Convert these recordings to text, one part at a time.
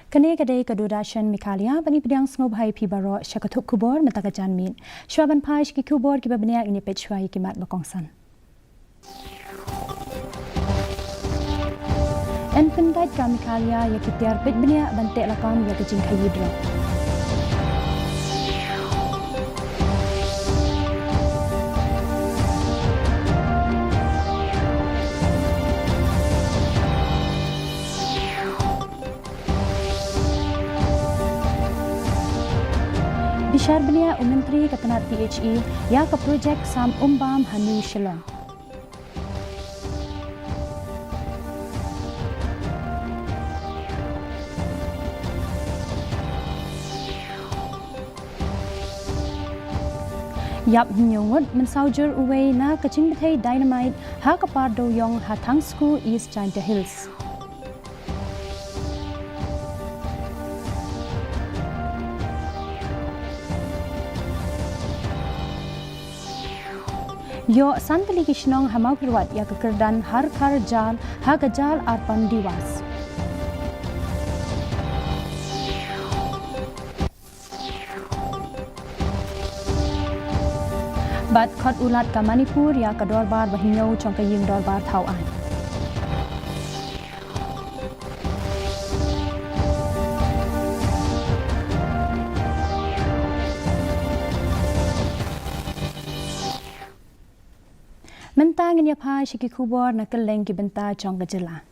Kane kadai kadudashan Mikhalia bani pedang snobhai pibaro syakatuk kubor matakajan min. Shwaban paish ki kubor ki babniak ini pechwai ki mat bakongsan. En pendait ka Mikhalia ya kitiar pet bniak bantek lakam ya kejing kayidro. Bishar belia Menteri Ketenat KHE ya ke projek Sam Umbam Hanu Shillong. Yap nyungut mensaujur uwei na kecing betai dynamite ha kapar do yong hatang school East China Hills. Yo santali kishnong hamau pirwat ya kekerdan har kar jal ha gajal arpan diwas. Bat khot ulat ka Manipur ya ka dorbar bahinyau chong ka ying dorbar thau an. Mentang ini apa syiki kubor nak keleng ki benta chong gejela.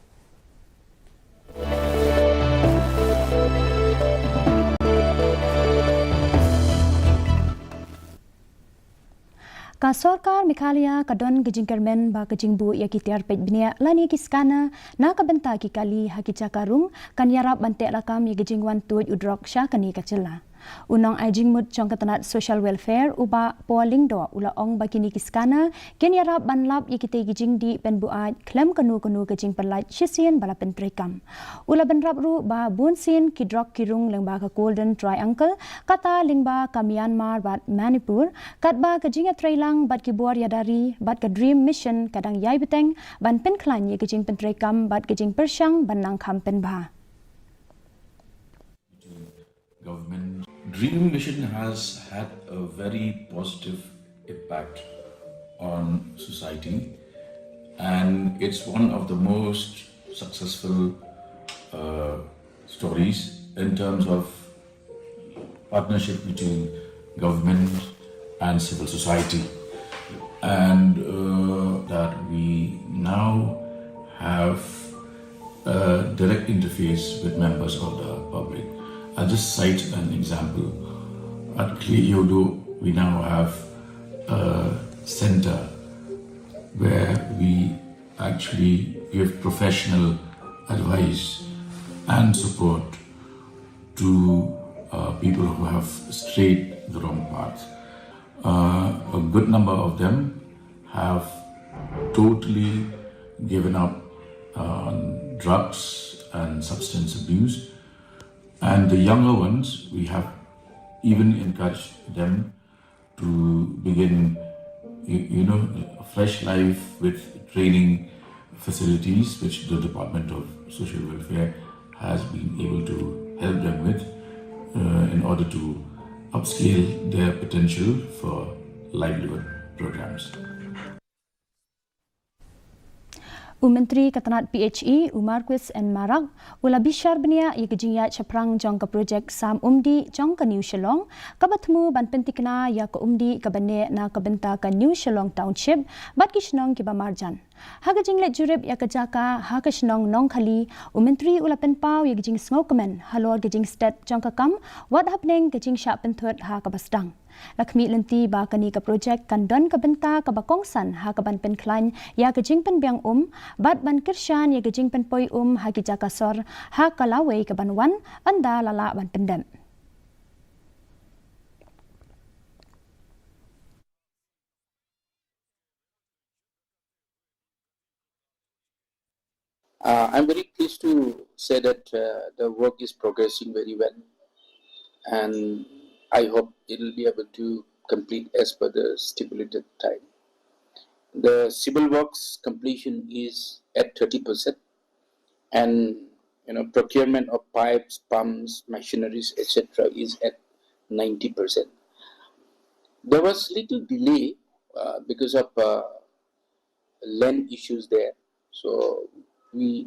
Ka sorkar Mikhalia kadon gejing kermen ba gejing bu ya kitiar pej bnia lani kiskana na ka benta ki kali haki cakarung kan yarap bantek lakam ya gejing wan tuj udrok sya kani kacela. Unang ajing mut chong ketenat social welfare uba poling do ula ong bakini kiskana ken yarap banlap yikite gijing di penbuat klem kanu gijing perlat shisien bala pentrekam ula benrap ru ba bunsin kidrok kirung lengba ka golden triangle kata lingba ka Myanmar bat Manipur katba gijing trailang bat ki buar yadari bat ka dream mission kadang yai beteng ban penklan ye gijing pentrekam bat gijing persyang banang kham penba. Government Dream Mission has had a very positive impact on society, and it's one of the most successful stories in terms of partnership between government and civil society, and that we now have a direct interface with members of the public. I'll just cite an example. At KHASI, we now have a center where we actually give professional advice and support to people who have strayed the wrong path. A good number of them have totally given up on drugs and substance abuse. And the younger ones, we have even encouraged them to begin, a fresh life with training facilities, which the Department of Social Welfare has been able to help them with in order to upscale their potential for livelihood programs. Menteri Ketenat PHE Marquis and Marak ula bishar benia ya gejingya chaprang jong ka projek Sam Umdi jong ka New Shillong ka batmu ban pentikna ya ka umdi ka bane na ka benta ka New Shillong Township bat kishnong ki bamarjan ha gejing le jurib ya ka jaka ha ka shnong nong khali Menteri ula penpau ya gejing sngokemen halor gejing state jong ka kam wat hapneng gejing sha penthut ha ka basdang Lakmi lenti ba kani ka projek kan don ka benta ka bakongsan ha ka ban penklan ya gejing penbiang bat ban kirsyan ya gejing penpoi ha ki jakasor ha ka lawe ka banwan anda lala ban pendem. I'm very pleased to say that the work is progressing very well, and I hope it will be able to complete as per the stipulated time. The civil works completion is at 30%, and procurement of pipes, pumps, machineries, etc. is at 90%. There was little delay because of land issues there. So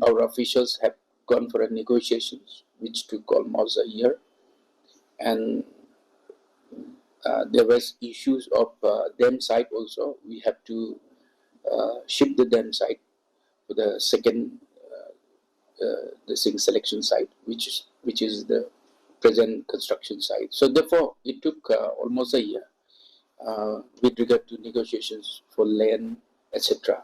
our officials have gone for a negotiations, which took almost a year, and there was issues of dam site also. We have to ship the dam site to the second selection site, which is the present construction site. So therefore, it took almost a year with regard to negotiations for land, etc.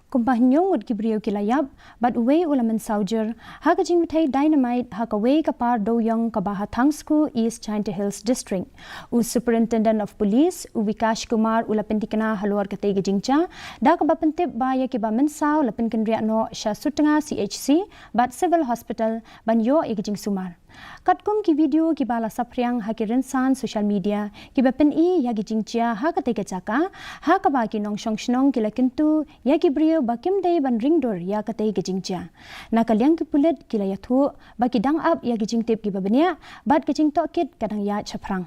Kumpahnyong ud kibriyo kilayap, but uwe ulaman saujer, haka jingmitay dynamite haka way kapar doyong kabahathang East China Hills District. U Superintendent of Police, u Vikash Kumar ulapintikana haluar katay gijingcha, da kabapantip ba yakiba mensaw lapin kendriano sya sutanga CHC, but Civil Hospital, banyo igijing sumar. Katkum ki video ki bala sapriang haki rinsan social media ki bapen I yagi jingcia haka teke chaka haka ba ki nong shong ki lakintu yagi brio bakim day ban ringdor ya kate ki jingcia nakaliang ki pulet ki la yathu ba ki dang up yagi jingtip ki babenia bat ki jing tokit kadang ya chaprang.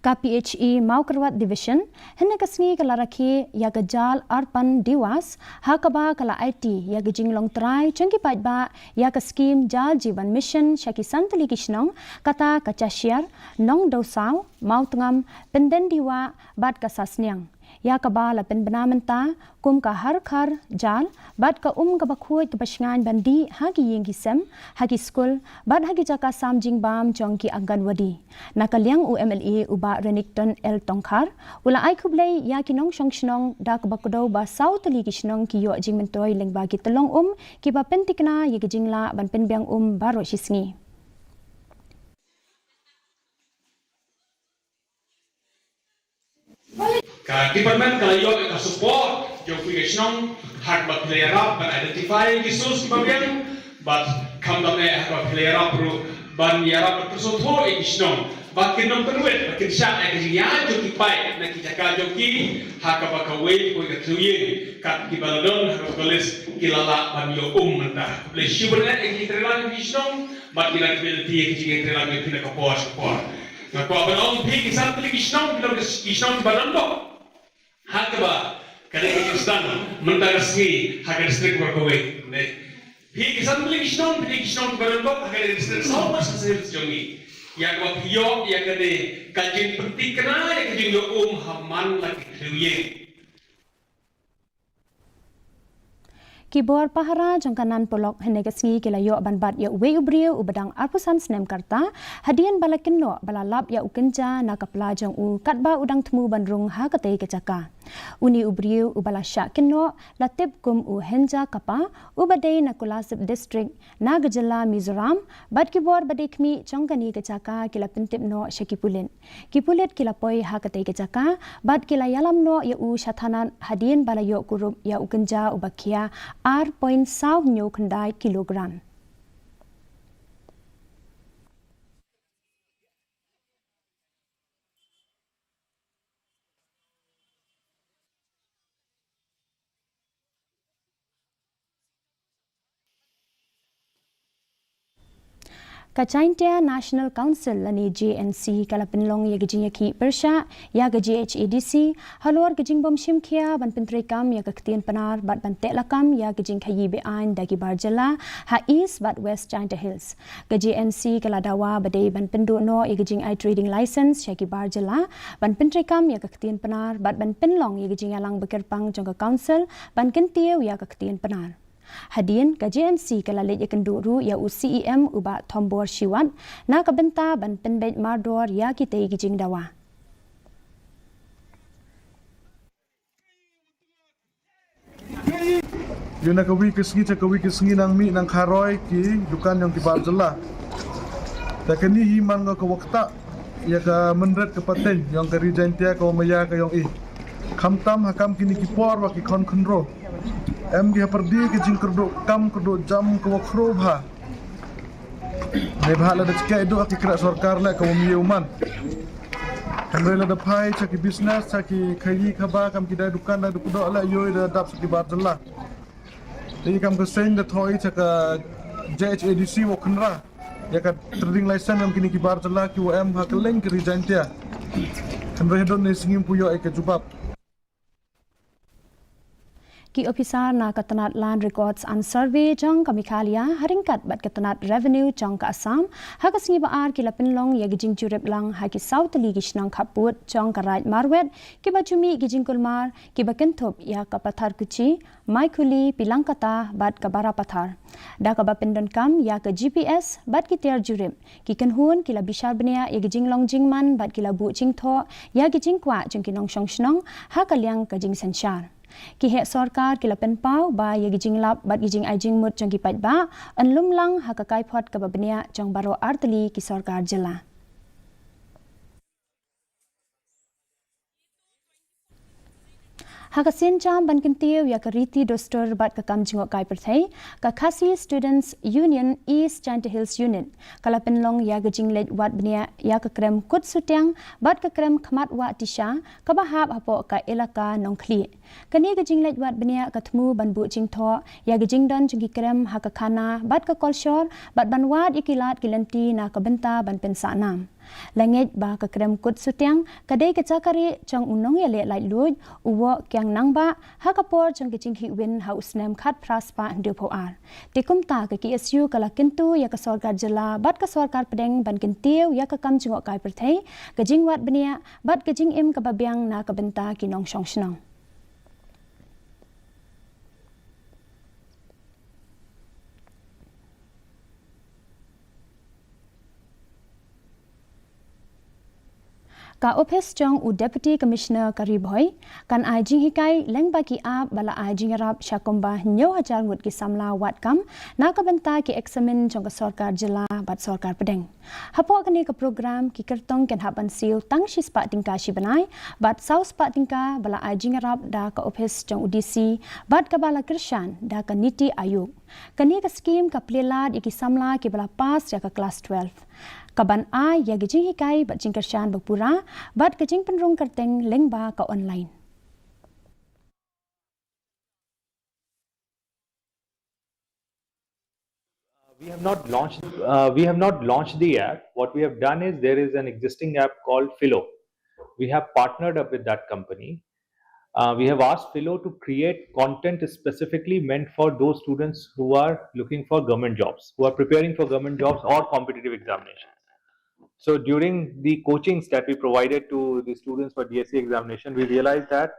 KPHE Maukarwat Division, Henekasni Kalaraki, Yagajal Arpan Diwas, Hakaba Kala IT, Yagajing Long Trai, Chunki Paitba, Yakaskim Jal Jivan Mission, Shaki Santali Kishnong, Kata Kachashiar, Nong Dosau, Mautngam, Pendendiwa, Bat Kasasnyang. Yakaba la penbenamenta, kum ka har khar jal, bat ka kabakhuy kapasngan bandi hagi yengi sem, hagi school, bat hagi jaka samjing bam jongki Anganwadi. Nakaliang UMLA uba Renington L Tongkar, ula ay kublay yakinong syongshnong da kabakudaw ba sautali kishnong kiyo jingmentoy lengba kitalong kiba pentikna yigijingla ban penbiang baro shisngi. Department kalau yo support yo fikirkan hak bak player up ban identify isus bagian but come down hak player up pro ban yara perso tho ikisnon bakin nom penuet bakin syak ya jo kipai na kijaka jo ki hak bak away ko ikatuye kat kibaladon hak kolis kilala ban yo mentah le shiberna ikitrelan ikisnon bat kila ability ikitrelan pina kapor na ko abanong pi kisat ikisnon kilo ikisnon balando Hakaba kada Pakistan mentarasmi hakar distrik berkawai. Pi kisan beli kisnon berendok hakar distrik sama sesuatu jongi. Yang wapiyo yang kada kajin penting kena yang kajin yo haman lagi keluye. Kibor pahara jangkanan polok henegasngi kilayo banbat ya uwe ubrio ubadang arpusan snem karta hadian balakinno balalap ya ukenja nakapla jang katba udang temu bandrung ha katei kecaka uni ubrio ubala syakinno latip kum henja kapa ubadei nakulasip district nagajala Mizoram bad kibor badekmi jangkani kecaka kila pentipno syakipulen kipulet kilapoi ha katei kecaka bad kilayalamno ya syathanan hadian balayo kurup ya ukenja ubakia R.7 kandai kilogram. Kacaintia National Council lani JNC kalapinlong yagijing yaki Persha yaga GHADC halor gijing bom shimkia ban pentrekam yaga ktien panar bat ban telakam yaga gijing khayi beain dagi barjala ha East bat West China Hills ga JNC kaladawa badai ban pendu no yagijing I trading license shaki barjala ban pentrekam yaga ktien panar bat ban penlong yagijing alang bekerpang jongga council ban kentiu yaga ktien panar Hadian ka JNC kalalit yakenduru ya UCEM uba Tombor Shiwan na kabenta ban penbet mardor ya kitay gijing dawa. Yun na kawi kesngi nang mi nang karoy ki dukan yang kibar jela. Takani himan nga kawakta ya ka menret kepaten yang kari jantia ka maya ka yang kamtam hakam kini kipor wa ki kon konro. Em dia perdi ke jing kerdo kam kerdo jam ke wakro bha Nebhala da cika itu aki kira sorkar la ka wami uman. Kamrela da pai caki bisnes caki kayi kaba kam kidai dukan da dukudo la yoi da dap saki barjalla. Jadi kam keseng da thoi caka JHADC wakunra. Ya ka trading license kam kini ki barjalla ki WM hakeleng ki rijantia. Kamrela don ne singim puyo ai ka jubab. Ki ofisar na katanat land records and survey jong ka Meghalaya haringkat bat katanat revenue jong ka Assam hakasingi baar ki lapinlong ya gijing jurep lang ha ki south li gishnang khaput jong ka raj marwet ki bachumi gijing kulmar ki bakentop ya ka pathar kuchi maikuli pilangkata bat ka bara pathar da ka bapendon kam ya ka GPS bat ki ter jurep ki kenhun ki la bishar benia ya gijing long jingman bat ki la bu jingtho ya gijing kwa jong ki nong shong shnong ha ka liang ka jing sanchar ki hek sarkar ki lapen pau ba ye gijing lap bat gijing ajing mut jong ki pat ba an lumlang ha ka kai phot ka babnia jong baro artli ki sarkar jela Hakasin jam ban kintiu ya kariti dostor bat ka kam jingok kai perthai ka KHASI Students Union East Chanta Hills Unit kala penlong ya gajing lej wat bnia ya ka krem kut sutyang bat ka krem khmat wa tisha ka bahab hapo ka elaka nongkhli kani gajing lej wat bnia ka thmu ban bu jing tho ya gajing don jing krem ha ka khana bat ka kolshor bat ban wat ikilat kilanti na ka benta ban pensa nam Langit ba ka krem kut sutyang kadai ka chakari chang unong ya le lai luj uwo kyang nang ba ha ka por chang kiching hi win ha usnem khat pras pa ndu pho ar tikum ta ka KSU kala kintu ya ka sarkar jila bat ka sarkar pedeng ban kintiu ya ka kam jingok kai perthai ka jingwat benia bat ka jing im ka babyang na ka benta kinong shong shnong ka office jong u deputy commissioner karibhoi kan ajing hikai lengba ki ap bala ajing rap shakomba nyo hajar ngut ki samla wat kam na ka benta ki examen jong ka sarkar jila bat sarkar pedeng hapo kani ka program ki kertong ken haban siu tang shi spa tingka shi banai bat sau spa tingka bala ajing rap da ka office jong udc bat ka bala krishan da ka niti ayuk kani ka scheme ka plelat iki samla ki bala pass ya ka class 12 kaban a ya gijing hikai bat jing kershan bapura bat gijing penrung kerteng lengba ka online We have not launched the app. What we have done is there is an existing app called Philo. We have partnered up with that company. We have asked Philo to create content specifically meant for those students who are looking for government jobs, who are preparing for government jobs or competitive examinations. So during the coachings that we provided to the students for DSC examination, we realized that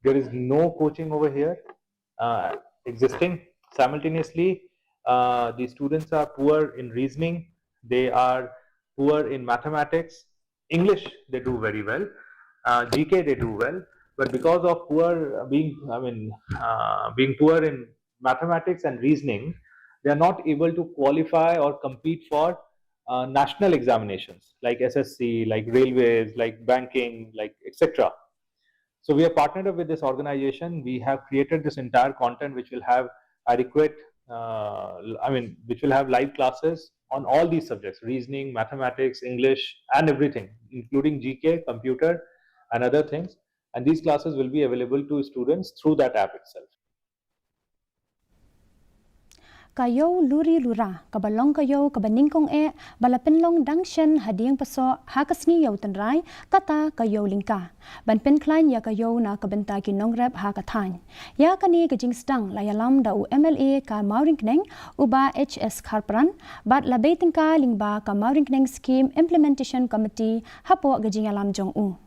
there is no coaching over here existing. Simultaneously, the students are poor in reasoning, they are poor in mathematics, English they do very well, GK they do well, but because of being poor in mathematics and reasoning, they are not able to qualify or compete for national examinations like SSC, like railways, like banking, like etc. So we have partnered up with this organization. We have created this entire content which will have adequate, which will have live classes on all these subjects: reasoning, mathematics, English, and everything, including GK, computer, and other things. And these classes will be available to students through that app itself. kayo luri lura kabalong kayo kabaningkong balapinlong dangshen hadiang paso hakasngi yo tenrai kata kayo lingka banpen klein ya kayo na kabenta ki nongrep hakathan ya kani kajing stang layalam da u MLA ka mauringkneng uba HS kharpran bat labeitingka lingba ka mauringkneng scheme implementation committee hapo gajing alam jong u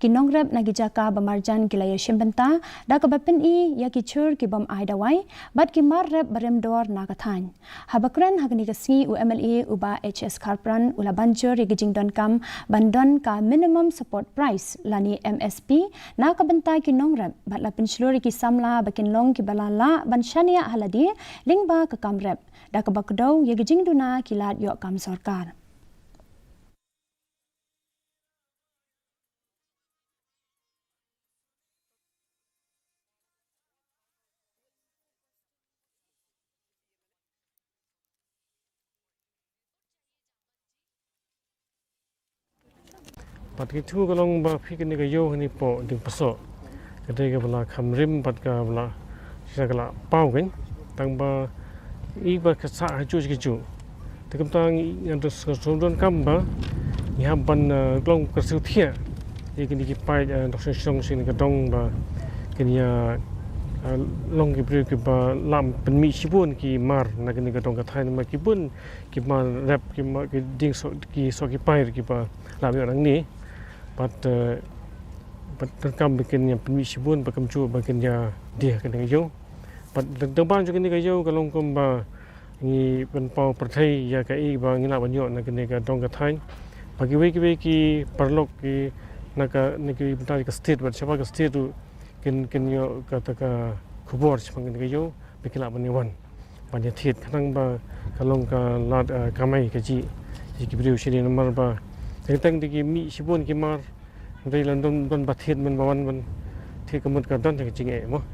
kinongrep nagijaka bamarjan kilaya shimbenta da kabapin ya kichur ki bam aidawai bat ki marrep baremdor nagathan habakran hagni kasngi u MLA uba HS kharpran ula banjur gijing don kam bandon ka minimum support price lani MSP na kabenta kinongrep bat la pinslori ki samla bakin long ki balala banshania haladi lingba ka kamrep da kabakdo gijing duna kilat yo kam sarkar Pat itu kalau bafi kini kayu ni po di pasok. Ketika bela kamrim pat ka bela saya kala pau kan tang ba iba kesak haju sekeju. Tekam tang yang tu sodon kamba yang ban long kersu thia. Ia kini kipai doktor song sini kedong ba kini long kibri kiba lam penmi sibun ki mar na kini kedong kathai ma kibun ki mar rap ki ma ki ding so kipai kiba lam yang ni. But terkam bikin yang penmi sibun bakam cu bagian dia kini kayu. But tempat juga kini kayu kalau kumba ni penpau pertai ya kai ba ngina banyo na kini kedong kathai. Bagi weki perlok ki naga niki bentar ke state ber siapa ke state tu kin yo kata ka kubur sepanggil kayu bikinlah baniwan banyak tiat kadang ba kalong ka lat kamai kaji jiki beriu sini nomor ba tentang diki mi sibun kimar dari London don batit men bawan men tiat kemud ka don jing mo.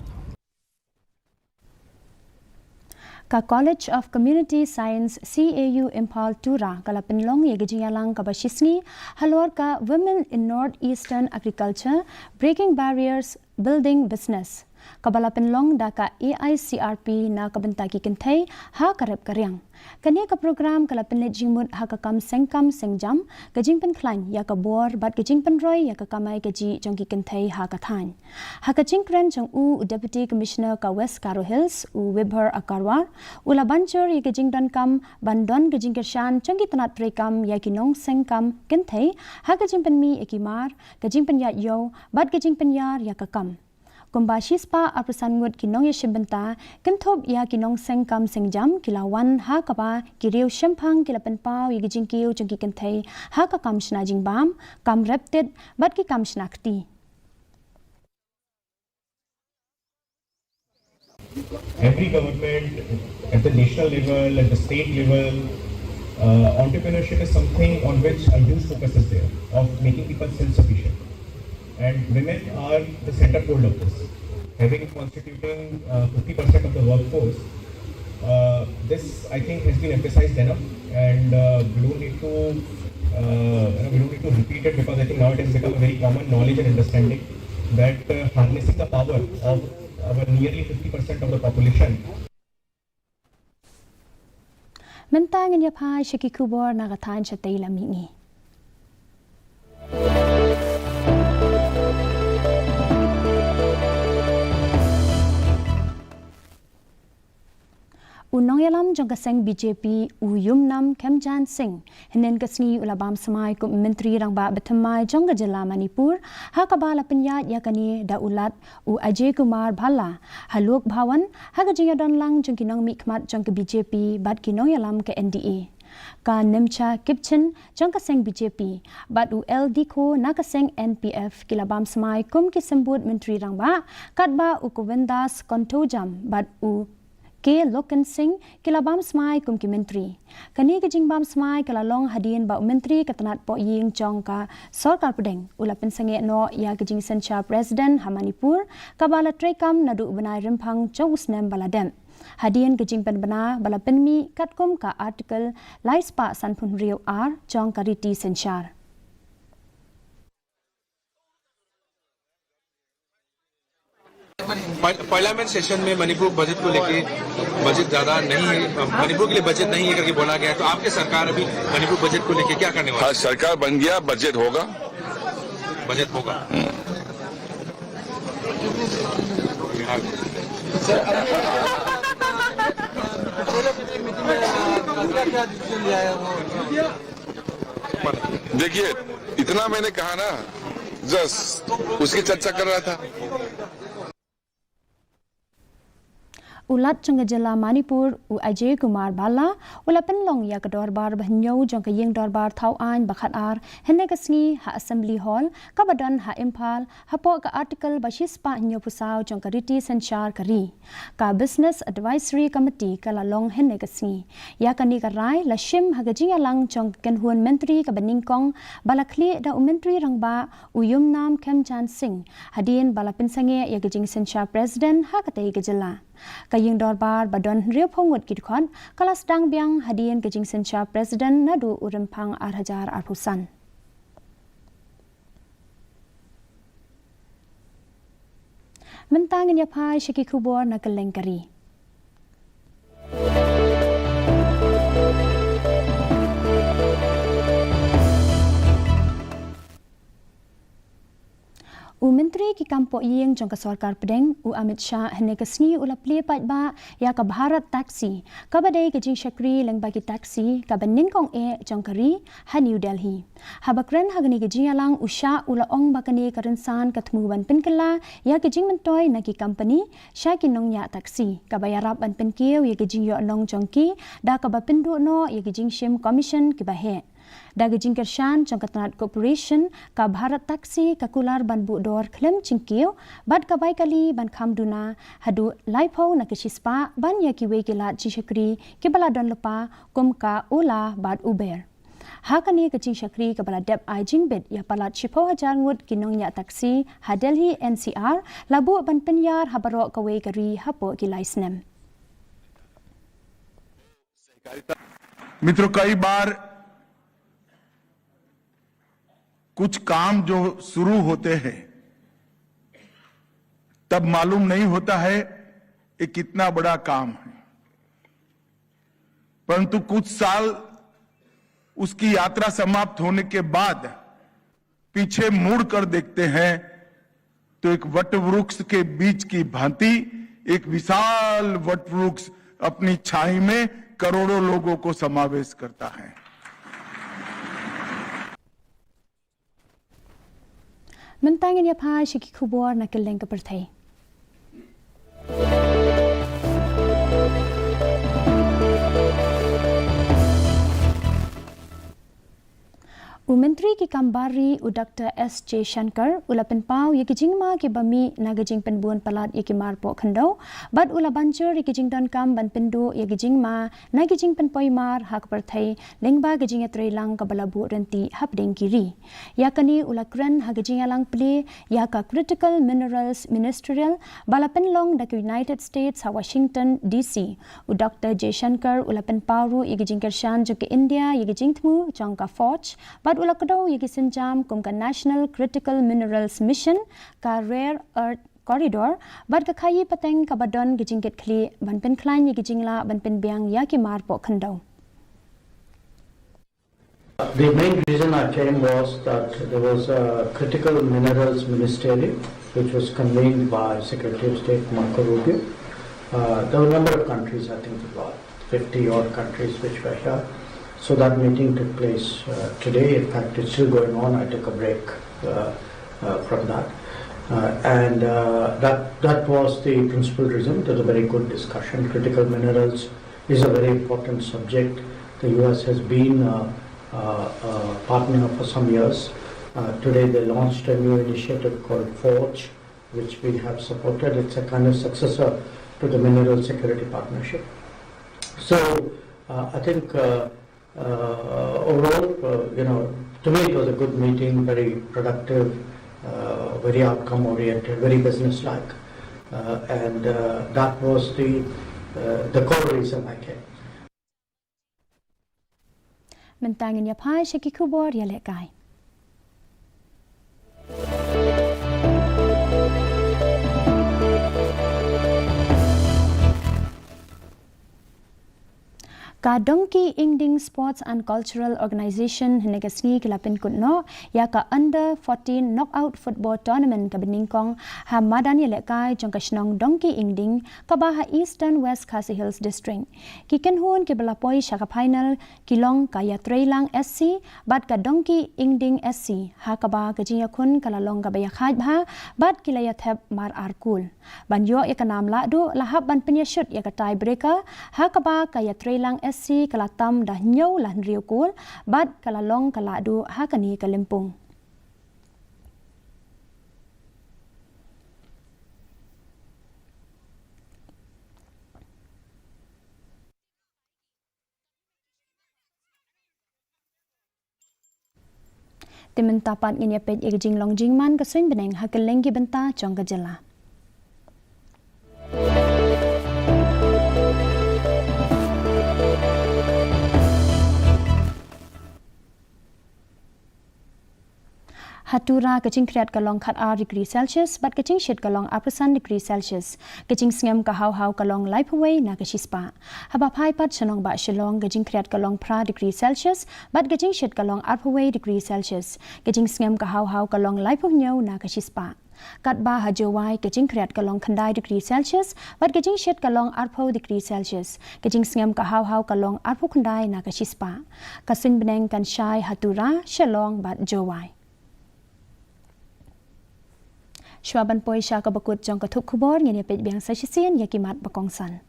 Ka College of Community Science CAU Impal Tura kala penlong ye gejingalang ka bashisni halor ka Women in Northeastern Agriculture Breaking Barriers Building Business kabala penlong da ka AICRP na kabentaki kentai ha karep karyang kani ka program kala penlet jingmut ha ka kam sengjam gajing penklan ya ka bor bat gajing penroy ya ka kamai gaji jongki kentai ha ka than ha ka jingkren jong Deputy Commissioner ka West Karo Hills Wibher Akarwar ula banjur ya gajing don kam bandon gajing kershan jongki tanat prekam ya kinong sengkam kentai ha gajing penmi ekimar gajing penyat yo bat gajing penyar ya ka kam Kumbashispa aprasan ngut kinong yeshibenta kentop ya kinong sengkam sengjam kilawan ha kapa kiriu shempang kilapen pau yigijing kiu jengki kentai ha ka kam shna jingbam kam repted bat ki kam shnakti. Every government at the national level, at the state level, entrepreneurship is something on which a huge focus is there of making people self-sufficient. And women are the center pole of this. Having constituting 50% of the workforce, this I think has been emphasized enough, and we don't need to repeat it because I think now it has become a very common knowledge and understanding that harnessing the power of our nearly 50% of the population. Mentang nya pai shiki kubor nagatan chatay lamingi. Unong yalam jong kaseng BJP uyum nam Kemjan Singh henen kasngi ulabam samai ku menteri rangba betamai jong gajala Manipur ha kabala penyat yakani da ulat u Ajay Kumar Bhalla haluk bhawan ha gajinga don lang jong kinong mikmat jong ke BJP bat kinong yalam ke NDA ka nemcha kipchen jong kaseng BJP bat u LD ko na kaseng NPF kilabam samai kum ki sembut menteri rangba katba u Kuvendas Kontojam bat u K. Loken Singh kilabam smai kum ki menteri. Kani ke jingbam smai kalalong hadien ba menteri katanat po ying jong ka sorkar pedeng ulapen sange no ya ke jing sencha president Hamanipur kabala trekam nadu benai rempang jong usnem baladem. Hadien ke jing pen bana bala penmi katkum ka artikel laispa sanpun rio R jong kariti senchar. Parliament session में मणिपुर बजट को लेके बजट ज्यादा नहीं है, मणिपुर के लिए बजट नहीं है करके बोला गया, तो आपके सरकार अभी मणिपुर बजट को लेके क्या करने वाली है? सरकार बन गया, बजट होगा। बजट होगा। देखिए, इतना मैंने कहा ना, जस्ट उसकी चर्चा कर रहा था। Ulat jong gajala Manipur u Ajay Kumar Bhalla ulapen long ya kedorbar bahnyo jong kayeng dorbar thau an bakhat ar hene kasngi ha assembly hall kabadan ha Impal ha po ka article bashispa nyo pusau jong kariti senchar kari ka business advisory committee kala long hene kasngi ya kani karai la shim ha gajinga lang jong kenhuan menteri ka beningkong balakli da menteri rangba uyum nam Kemjan Singh hadien balapin sange ya gajing senchar president ha katai gajala Kaying dorbar badon rio pongut kidkon kalas dang biang hadien kejing sencha president nadu urempang arhajar arpusan. Mentang nya pai Syeki Kubor na kelengkari. Menteri ki kampok yeng jong ka sarkar pedeng Amit Shah hene kesni ula pli pat ba ya ka Bharat taxi ka badai ke jing Shakri leng bagi taxi ka bening kong jong kari ha New Delhi habakren hagni ke jing alang usha ula ong bakani karensan katmu ban penkela ya ke jing mentoi na ki company sha ki nong ya taxi ka bayarap ban penkiu ya ke jing yo nong jong ki da ka ba pendu no ya ke jing shim commission ki bahe Daga jingkershan jangkatanat corporation ka Bharat taxi ka kular ban bu dor klem cingkiu bad ka bai kali ban khamduna hadu laipo na kisispa ban ya ki wekila jishakri ki bala don lepa kum ka ula bad uber hakani ka jishakri ka bala dep ai jingbet ya palat shipo hajar ngut kinong ya taxi ha Delhi NCR labu ban penyar habaro ka wekari hapo ki licenem मित्रों कई बार कुछ काम जो शुरू होते हैं तब मालूम नहीं होता है ये कितना बड़ा काम है परंतु कुछ साल उसकी यात्रा समाप्त होने के बाद पीछे मुड़कर देखते हैं तो एक वटवृक्ष के बीच की भांति एक विशाल वटवृक्ष अपनी छाई में करोड़ों लोगों को समावेश करता है Mentangin ya pai Syeki Kubor na keleng ke pertai. Menteri ki kambari Dr. S.J. Shankar ulapan pau ye kijing ma ke bami na gijing penbuan palat ye ki marpo khandau bad ula banjur ye kijing don kam ban pendu ye kijing ma na gijing penpoi mar hak perthai lengba gijing etrei lang ka balabu renti hapdeng kiri ya kani ula kran ha gijing alang ple ya ka critical minerals ministerial balapan long da United States ha Washington DC Dr. J. Shankar ulapan pau ye kijing kershan jo ke India ye kijing thmu chong ka forge bad ula kedau ye kisenjam kum ka National Critical Minerals Mission ka Rare Earth Corridor bad ka khayi pateng ka badon gijingket khli ban pen khlain ye gijingla ban pen biang ya ki mar po khandau. The main reason I came was that there was a critical minerals ministerial which was convened by Secretary of State Marco Rubio. There were a number of countries, I think about 50 odd countries which were here. So that meeting took place today. In fact, it's still going on. I took a break from that. That was the principal reason. It was a very good discussion. Critical minerals is a very important subject. The US has been a partner for some years. Today they launched a new initiative called Forge, which we have supported. It's a kind of successor to the Mineral Security Partnership. So I think overall, to me it was a good meeting, very productive, very outcome oriented, very business-like, and that was the core reason I came. Mentangin ya pai Syeki Kubor ya lekai. Ka Dongki Ingding Sports and Cultural Organisation henegasni kelapin kutno ya ka Under 14 Knockout Football Tournament ka beningkong ha madan yelekai jong ka snong Dongki Ingding ka baha Eastern West KHASI Hills District. Ki kenhun ke belapoi syaka final kilong ka ya Trailang SC bad ka Dongki Ingding SC ha ka ba ka jinyakun kalalong ka baya khaj bha bad kilaya thep mar arkul. Banyo ya ka nam la du lahab ban penyashut ya ka tiebreaker ha ka ba ka ya Trailang SC kalatam dah nyau lah riukul bad kalalong kaladu hakani kalimpung. Timen tapat ngin yapet jing long jingman kasuin beneng hakelenggi benta jong kajela. Hatura kecing kreat kalong kat degree Celsius bat kecing shit kalong aprasan degree Celsius kecing sngam ka hau kalong laipaway na kechispa haba pai pat chanong ba shilong kecing kreat kalong pra degree Celsius bat kecing shit kalong arpaway degree Celsius kecing sngam ka hau kalong laipawnyau na kechispa kat ba hajawai kecing kreat kalong khandai degree Celsius bat kecing shit kalong arpaw degree Celsius kecing sngam ka hau kalong arpaw khandai na kechispa kasin beneng kan shai hatura shalong bat jawai Shwaban poi sha ka bakut jong ka thuk khubor ngene pej biang sa shisien yakimat bakongsan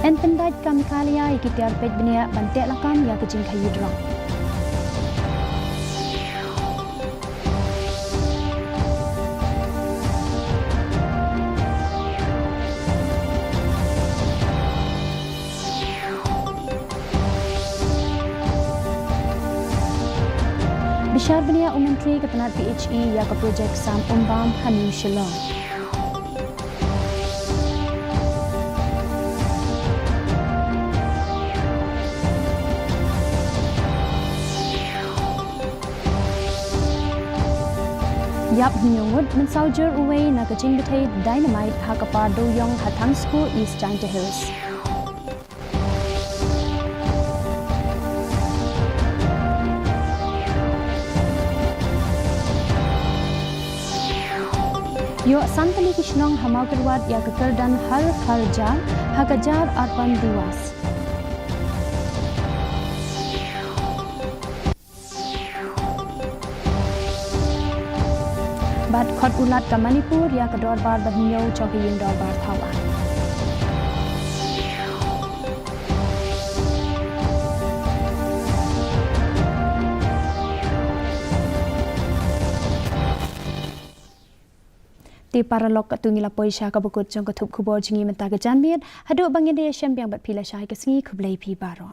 En pendait kam kalia ikitiar pej benia bante lakam ya kecing khayidrong Bishar benia Menteri Ketenat PHE ya ke projek Sam Umbam Hanim Shillong. Yap Nyungud mensaujer uway na kecing betay dynamite hakapar doyong Hatam School East Giant Hills. Yo santali kishnong hamau kerwat ya keker dan har karja hagajar arpan diwas. Bat khot ulat ka Manipur ya kedor bar bahinyau chokiyin dor bar thawa. Ti paralok katungila poisha ka bakut jong ka thup khubor jingi menta ka janmiat hadu bangin de shem biang bat phila shai ka singi khublai phi baro